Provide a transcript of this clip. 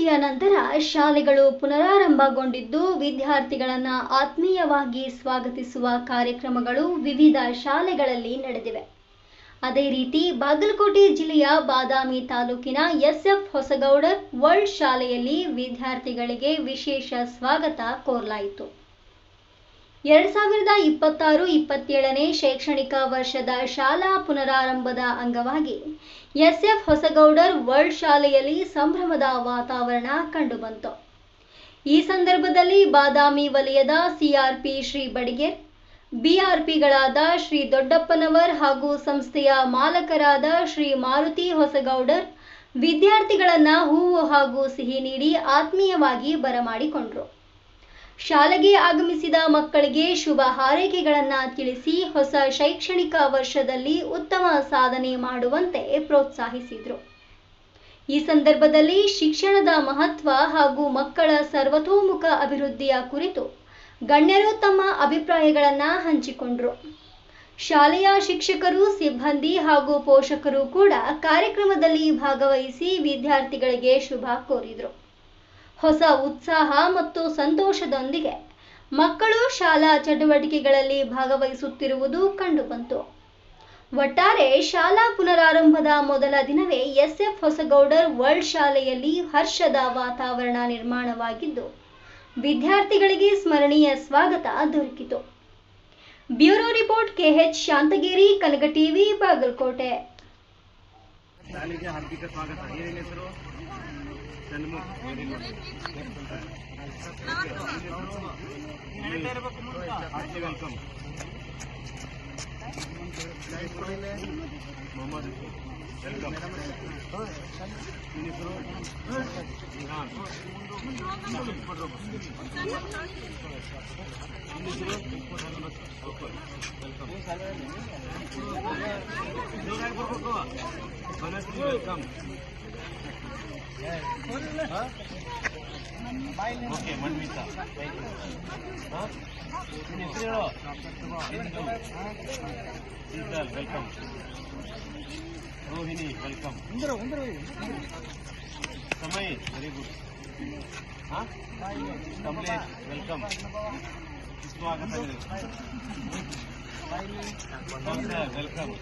ಕಾಳಜಿಯ ನಂತರ ಶಾಲೆಗಳು ಪುನರಾರಂಭಗೊಂಡಿದ್ದು ವಿದ್ಯಾರ್ಥಿಗಳನ್ನು ಆತ್ಮೀಯವಾಗಿ ಸ್ವಾಗತಿಸುವ ಕಾರ್ಯಕ್ರಮಗಳು ವಿವಿಧ ಶಾಲೆಗಳಲ್ಲಿ ನಡೆದಿವೆ. ಅದೇ ರೀತಿ ಬಾಗಲಕೋಟೆ ಜಿಲ್ಲೆಯ ಬಾದಾಮಿ ತಾಲೂಕಿನ ಎಸ್ಎಫ್ ಹೊಸಗೌಡರ್ ವರ್ಲ್ಡ್ ಶಾಲೆಯಲ್ಲಿ ವಿದ್ಯಾರ್ಥಿಗಳಿಗೆ ವಿಶೇಷ ಸ್ವಾಗತ ಕೋರಲಾಯಿತು. 2026-27ನೇ ಶೈಕ್ಷಣಿಕ ವರ್ಷದ ಶಾಲಾ ಪುನರಾರಂಭದ ಅಂಗವಾಗಿ ಎಸ್ಎಫ್ ಹೊಸಗೌಡರ್ ವರ್ಲ್ಡ್ ಶಾಲೆಯಲ್ಲಿ ಸಂಭ್ರಮದ ವಾತಾವರಣ ಕಂಡುಬಂತು. ಈ ಸಂದರ್ಭದಲ್ಲಿ ಬಾದಾಮಿ ವಲಯದ ಸಿಆರ್ಪಿ ಶ್ರೀ ಬಡಿಗೇರ್, ಬಿಆರ್ಪಿಗಳಾದ ಶ್ರೀ ದೊಡ್ಡಪ್ಪನವರ್ ಹಾಗೂ ಸಂಸ್ಥೆಯ ಮಾಲಕರಾದ ಶ್ರೀ ಮಾರುತಿ ಹೊಸಗೌಡರ್ ವಿದ್ಯಾರ್ಥಿಗಳನ್ನ ಹೂವು ಹಾಗೂ ಸಿಹಿ ನೀಡಿ ಆತ್ಮೀಯವಾಗಿ ಬರಮಾಡಿಕೊಂಡರು. ಶಾಲೆಗೆ ಆಗಮಿಸಿದ ಮಕ್ಕಳಿಗೆ ಶುಭ ಹಾರೈಕೆಗಳನ್ನು ತಿಳಿಸಿ ಹೊಸ ಶೈಕ್ಷಣಿಕ ವರ್ಷದಲ್ಲಿ ಉತ್ತಮ ಸಾಧನೆ ಮಾಡುವಂತೆ ಪ್ರೋತ್ಸಾಹಿಸಿದರು. ಈ ಸಂದರ್ಭದಲ್ಲಿ ಶಿಕ್ಷಣದ ಮಹತ್ವ ಹಾಗೂ ಮಕ್ಕಳ ಸರ್ವತೋಮುಖ ಅಭಿವೃದ್ಧಿಯ ಕುರಿತು ಗಣ್ಯರು ತಮ್ಮ ಅಭಿಪ್ರಾಯಗಳನ್ನು ಹಂಚಿಕೊಂಡರು. ಶಾಲೆಯ ಶಿಕ್ಷಕರು, ಸಿಬ್ಬಂದಿ ಹಾಗೂ ಪೋಷಕರು ಕೂಡ ಕಾರ್ಯಕ್ರಮದಲ್ಲಿ ಭಾಗವಹಿಸಿ ವಿದ್ಯಾರ್ಥಿಗಳಿಗೆ ಶುಭ ಕೋರಿದರು. ಹೊಸ ಉತ್ಸಾಹ ಮತ್ತು ಸಂತೋಷದೊಂದಿಗೆ ಮಕ್ಕಳು ಶಾಲಾ ಚಟುವಟಿಕೆಗಳಲ್ಲಿ ಭಾಗವಹಿಸುತ್ತಿರುವುದು ಕಂಡುಬಂತು. ಒಟ್ಟಾರೆ ಶಾಲಾ ಪುನರಾರಂಭದ ಮೊದಲ ದಿನವೇ ಎಸ್ಎಫ್ ಹೊಸಗೌಡರ್ ವರ್ಲ್ಡ್ ಶಾಲೆಯಲ್ಲಿ ಹರ್ಷದ ವಾತಾವರಣ ನಿರ್ಮಾಣವಾಗಿದ್ದು ವಿದ್ಯಾರ್ಥಿಗಳಿಗೆ ಸ್ಮರಣೀಯ ಸ್ವಾಗತ ದೊರಕಿತು. Bureau report KH Shantagiri, Kanaka TV, Bagalkote. ಶಾಲೆಗೆ ಹಾರ್ದಿಕ ಸ್ವಾಗತ. ಏನೇನು ಹೆಸರು? Welcome. Mohammed welcome. Welcome. Okay, Manvitha welcome. Rohini welcome. Samay very good. Kamlesh welcome. ಸ್ವಾಗತ. ವೆಲ್ಕಮ್.